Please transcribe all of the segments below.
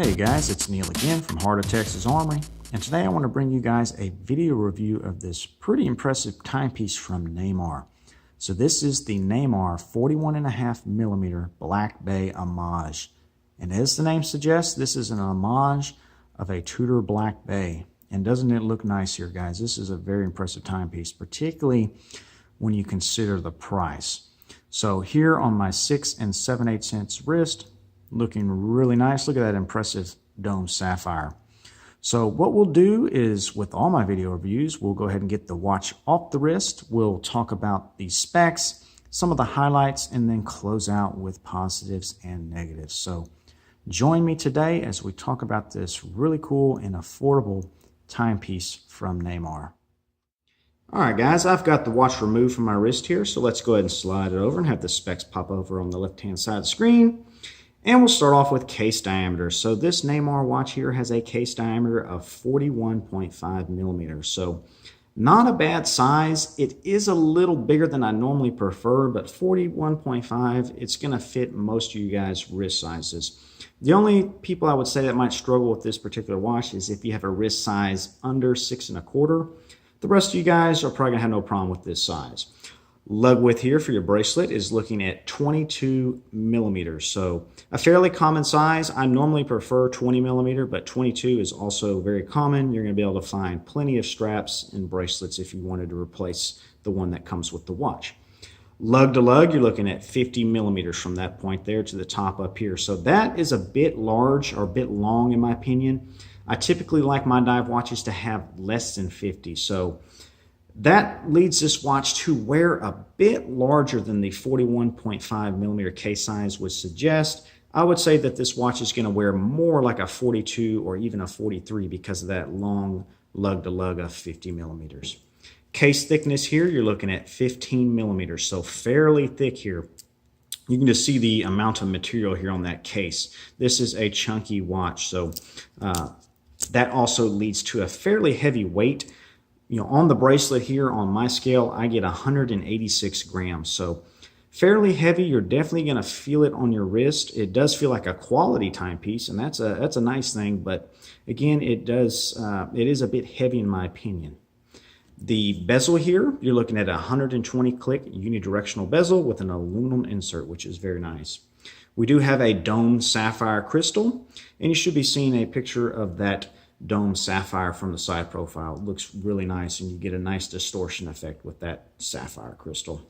Hey guys, it's Neil again from Heart of Texas Armory, and today I want to bring you guys a video review of this pretty impressive timepiece from Neymar. So this is the Neymar 41.5mm Black Bay Homage. And as the name suggests, this is an homage of a Tudor Black Bay. And doesn't it look nice here, guys? This is a very impressive timepiece, particularly when you consider the price. So here on my 6 7/8" wrist, looking really nice. Look at that impressive dome sapphire. So what we'll do is, with all my video reviews, we'll go ahead and get the watch off the wrist. We'll talk about the specs, some of the highlights, and then close out with positives and negatives. So join me today as we talk about this really cool and affordable timepiece from Neymar. All right, guys, I've got the watch removed from my wrist here, so let's go ahead and slide it over and have the specs pop over on the left-hand side of the screen. And we'll start off with case diameter. So this Neymar watch here has a case diameter of 41.5 millimeters. So not a bad size. It is a little bigger than I normally prefer, but 41.5, it's going to fit most of you guys' wrist sizes. The only people I would say that might struggle with this particular watch is if you have a wrist size under 6 1/4. The rest of you guys are probably going to have no problem with this size. Lug width here for your bracelet is looking at 22 millimeters. So a fairly common size. I normally prefer 20 millimeter, but 22 is also very common. You're going to be able to find plenty of straps and bracelets if you wanted to replace the one that comes with the watch. Lug to lug, you're looking at 50 millimeters from that point there to the top up here. So that is a bit large or a bit long in my opinion. I typically like my dive watches to have less than 50. So that leads this watch to wear a bit larger than the 41.5 millimeter case size would suggest. I would say that this watch is going to wear more like a 42 or even a 43 because of that long lug to lug of 50 millimeters. Case thickness here, you're looking at 15 millimeters, so fairly thick here. You can just see the amount of material here on that case. This is a chunky watch, so that also leads to a fairly heavy weight. You know, on the bracelet here on my scale, I get 186 grams. So fairly heavy. You're definitely going to feel it on your wrist. It does feel like a quality timepiece, and that's a nice thing. But again, it is a bit heavy in my opinion. The bezel here, you're looking at a 120 click unidirectional bezel with an aluminum insert, which is very nice. We do have a dome sapphire crystal, and you should be seeing a picture of that dome sapphire from the side profile. It looks really nice, and you get a nice distortion effect with that sapphire crystal.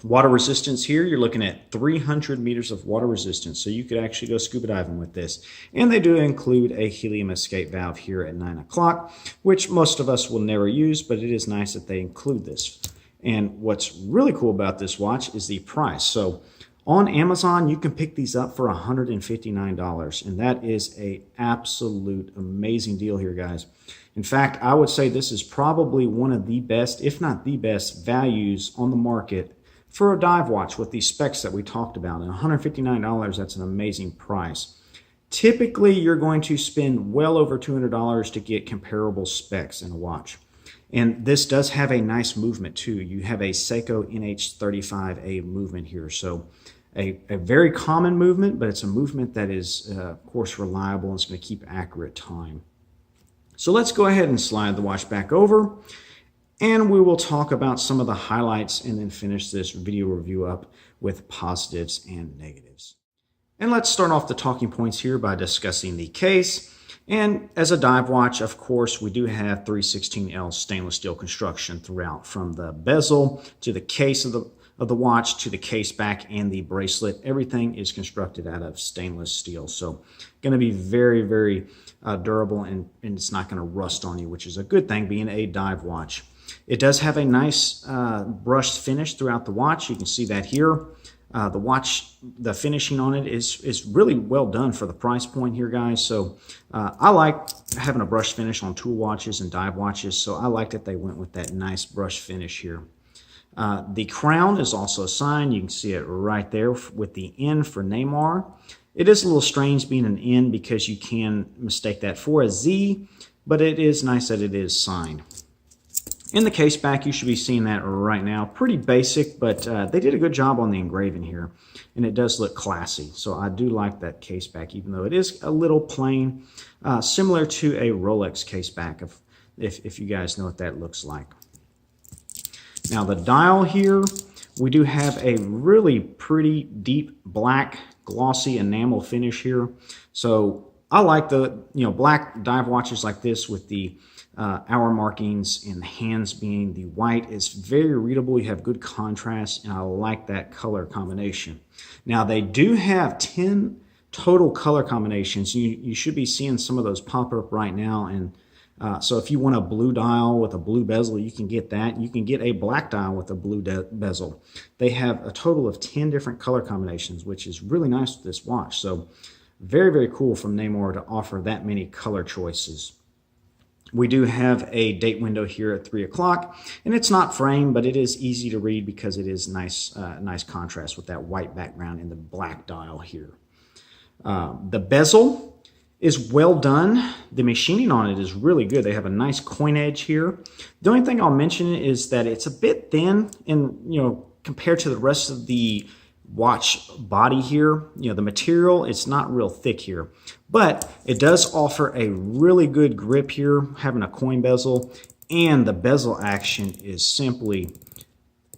Water resistance here, you're looking at 300 meters of water resistance, so you could actually go scuba diving with this. And they do include a helium escape valve here at 9 o'clock, which most of us will never use, but it is nice that they include this. And what's really cool about this watch is the price. So on Amazon, you can pick these up for $159, and that is an absolute amazing deal here, guys. In fact, I would say this is probably one of the best, if not the best, values on the market for a dive watch with these specs that we talked about. And $159, that's an amazing price. Typically, you're going to spend well over $200 to get comparable specs in a watch. And this does have a nice movement too. You have a Seiko NH35A movement here. So a very common movement, but it's a movement that is, of course, reliable and it's going to keep accurate time. So let's go ahead and slide the watch back over, and we will talk about some of the highlights and then finish this video review up with positives and negatives. And let's start off the talking points here by discussing the case. And as a dive watch, of course, we do have 316L stainless steel construction throughout, from the bezel to the case of the watch to the case back and the bracelet. Everything is constructed out of stainless steel. So going to be very, very durable, and it's not going to rust on you, which is a good thing being a dive watch. It does have a nice brushed finish throughout the watch. You can see that here. The watch, the finishing on it is really well done for the price point here, guys. So I like having a brush finish on tool watches and dive watches, so I like that they went with that nice brush finish here. The crown is also signed. You can see it right there with the N for Neymar. It is a little strange being an N because you can mistake that for a Z, but it is nice that it is signed. In the case back, you should be seeing that right now. Pretty basic, but they did a good job on the engraving here, and it does look classy. So I do like that case back, even though it is a little plain, similar to a Rolex case back, if you guys know what that looks like. Now the dial here, we do have a really pretty deep black glossy enamel finish here. So I like the black dive watches like this with the hour markings and the hands being the white. It's very readable. You have good contrast, and I like that color combination. Now they do have 10 total color combinations. You should be seeing some of those pop up right now, and so if you want a blue dial with a blue bezel, you can get that. You can get a black dial with a blue bezel. They have a total of 10 different color combinations, which is really nice with this watch. So very, very cool from Neymar to offer that many color choices. We do have a date window here at 3 o'clock, and it's not framed, but it is easy to read because it is nice contrast with that white background and the black dial here. The bezel is well done. The machining on it is really good. They have a nice coin edge here. The only thing I'll mention is that it's a bit thin, and compared to the rest of the watch body here, the material, it's not real thick here, but it does offer a really good grip here, having a coin bezel, and the bezel action is simply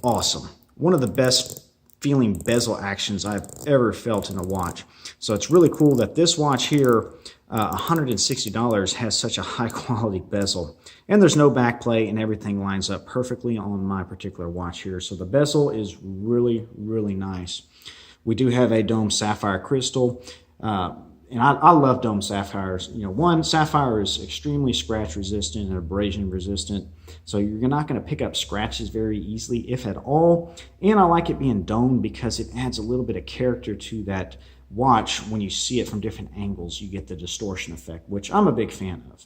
awesome. One of the best feeling bezel actions I've ever felt in a watch. So it's really cool that this watch here, $160, has such a high quality bezel, and there's no backplate, and everything lines up perfectly on my particular watch here. So the bezel is really, really nice. We do have a dome sapphire crystal, and I love dome sapphires. One, sapphire is extremely scratch resistant and abrasion resistant, so you're not going to pick up scratches very easily, if at all. And I like it being domed because it adds a little bit of character to that watch. When you see it from different angles, you get the distortion effect, which I'm a big fan of.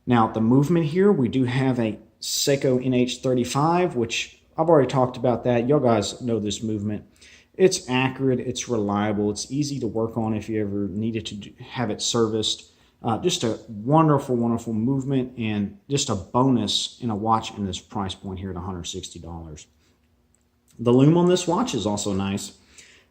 Now the movement here, we do have a Seiko NH35, which I've already talked about that. Y'all guys know this movement. It's accurate, it's reliable, it's easy to work on if you ever needed to have it serviced. Just a wonderful, wonderful movement, and just a bonus in a watch in this price point here at $160. The lume on this watch is also nice.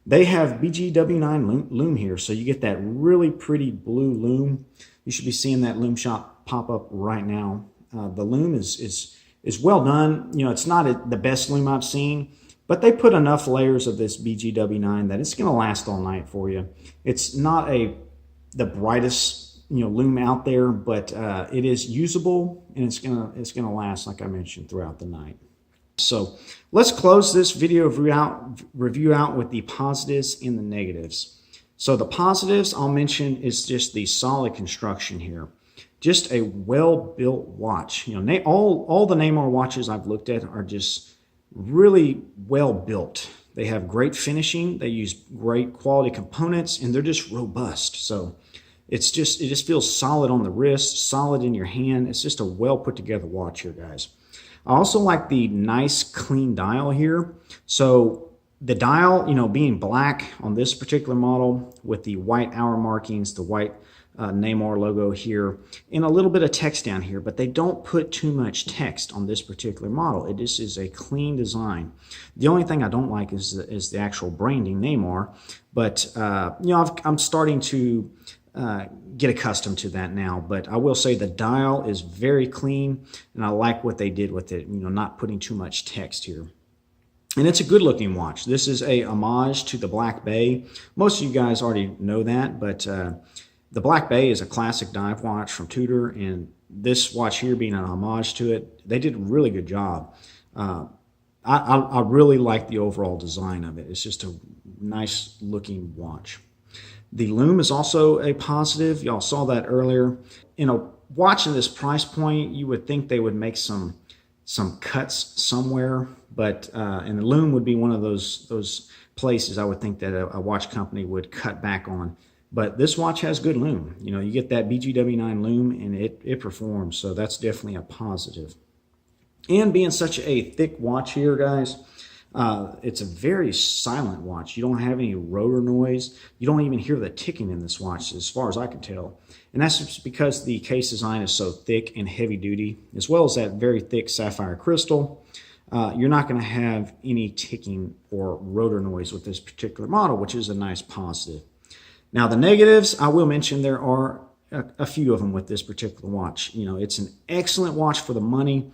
They have BGW9 lume here, so you get that really pretty blue lume. You should be seeing that lume shot pop up right now. The lume is well done. It's not the best lume I've seen, but they put enough layers of this BGW9 that it's going to last all night for you. It's not the brightest lume out there, but it is usable, and it's gonna last, like I mentioned, throughout the night. So let's close this video review out with the positives and the negatives. So the positives I'll mention is just the solid construction here. Just a well-built watch. All the Neymar watches I've looked at are just really well built. They have great finishing, they use great quality components, and they're just robust. So it just feels solid on the wrist, solid in your hand. It's just a well put together watch here, guys. I also like the nice clean dial here. So the dial, being black on this particular model with the white hour markings, the white Neymar logo here, and a little bit of text down here, but they don't put too much text on this particular model. It just is a clean design. The only thing I don't like is the actual branding Neymar, but I'm starting to get accustomed to that now. But I will say the dial is very clean, and I like what they did with it, not putting too much text here. And it's a good looking watch. This is a homage to the Black Bay. Most of you guys already know that, but the Black Bay is a classic dive watch from Tudor, and this watch here being an homage to it, they did a really good job. I really like the overall design of it. It's just a nice looking watch. The lume is also a positive. Y'all saw that earlier. Watching this price point, you would think they would make some cuts somewhere, but and the lume would be one of those places I would think that a watch company would cut back on. But this watch has good lume. You get that BGW9 lume, and it performs, so that's definitely a positive. And being such a thick watch here, guys, It's a very silent watch. You don't have any rotor noise. You don't even hear the ticking in this watch, as far as I can tell. And that's just because the case design is so thick and heavy duty, as well as that very thick sapphire crystal. You're not going to have any ticking or rotor noise with this particular model, which is a nice positive. Now, the negatives, I will mention there are a few of them with this particular watch. You know, it's an excellent watch for the money.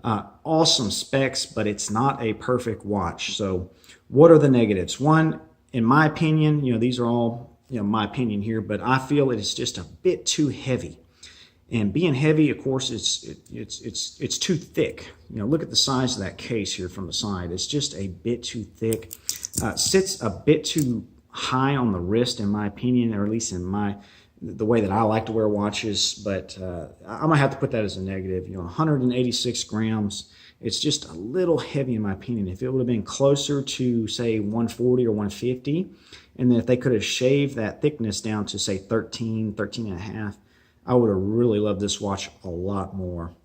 Awesome specs, but it's not a perfect watch. So what are the negatives? One, in my opinion, you know, these are all, you know, my opinion here, but I feel it is just a bit too heavy. And being heavy, of course, it's too thick. You know, look at the size of that case here from the side. It's just a bit too thick. Sits a bit too high on the wrist, in my opinion, or at least in the way that I like to wear watches. But I'm gonna have to put that as a negative. You know, 186 grams. It's just a little heavy, in my opinion. If it would have been closer to, say, 140 or 150, and then if they could have shaved that thickness down to, say, 13 and a half, I would have really loved this watch a lot more.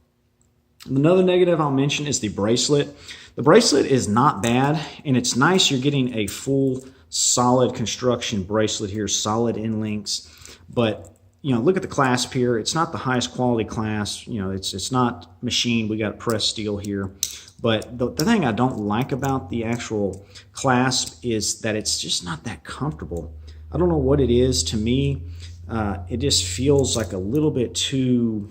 Another negative I'll mention is the bracelet. The bracelet is not bad, and it's nice you're getting a full solid construction bracelet here, solid end links. But, you know, look at the clasp here. It's not the highest quality clasp. You know, it's not machined. We got pressed steel here. But the thing I don't like about the actual clasp is that it's just not that comfortable. I don't know what it is. To me, it just feels like a little bit too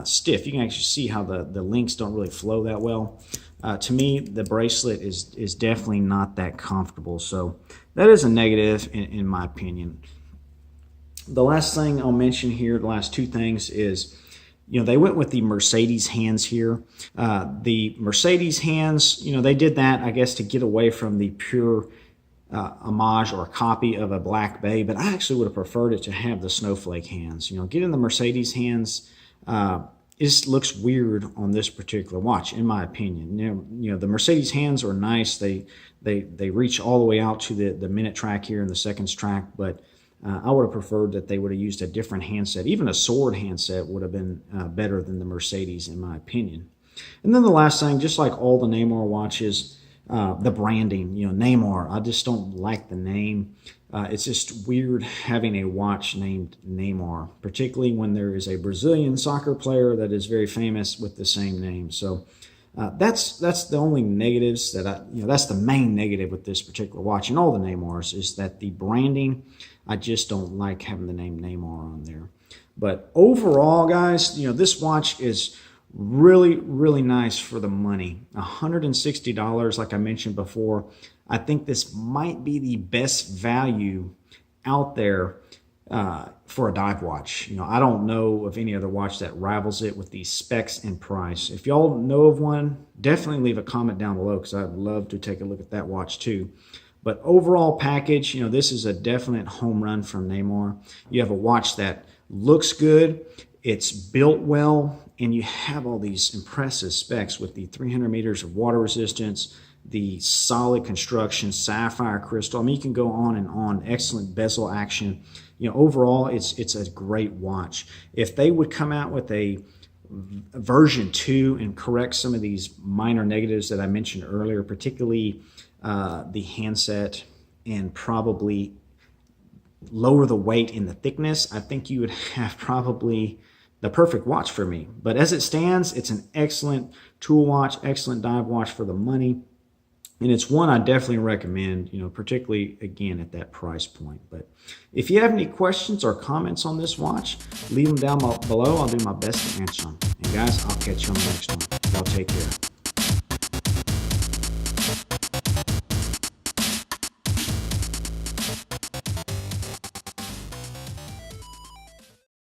stiff. You can actually see how the links don't really flow that well. To me, the bracelet is definitely not that comfortable. So that is a negative in my opinion. The last thing I'll mention here, the last two things is, you know, they went with the Mercedes hands here. The Mercedes hands, you know, they did that, I guess, to get away from the pure homage or a copy of a Black Bay, but I actually would have preferred it to have the snowflake hands. You know, getting the Mercedes hands, it just looks weird on this particular watch, in my opinion. You know, the Mercedes hands are nice. They reach all the way out to the minute track here and the seconds track, but I would have preferred that they would have used a different handset. Even a sword handset would have been better than the Mercedes, in my opinion. And then the last thing, just like all the Neymar watches, the branding, you know, Neymar, I just don't like the name. It's just weird having a watch named Neymar, particularly when there is a Brazilian soccer player that is very famous with the same name. So that's the only negatives that that's the main negative with this particular watch and all the Neymars, is that the branding, I just don't like having the name Neymar on there. But overall, guys, you know, this watch is really, really nice for the money. $160, like I mentioned before. I think this might be the best value out there for a dive watch. You know, I don't know of any other watch that rivals it with the specs and price. If y'all know of one, definitely leave a comment down below, because I'd love to take a look at that watch too. But overall package, you know, this is a definite home run from Neymar. You have a watch that looks good, it's built well, and you have all these impressive specs with the 300 meters of water resistance, the solid construction, sapphire crystal. I mean, you can go on and on. Excellent bezel action. You know, overall, it's a great watch. If they would come out with a version 2 and correct some of these minor negatives that I mentioned earlier, particularly the handset, and probably lower the weight in the thickness, I think you would have probably the perfect watch for me. But as it stands, it's an excellent tool watch, excellent dive watch for the money. And it's one I definitely recommend, you know, particularly, again, at that price point. But if you have any questions or comments on this watch, leave them down below. I'll do my best to answer them. And guys, I'll catch you on the next one. Y'all take care.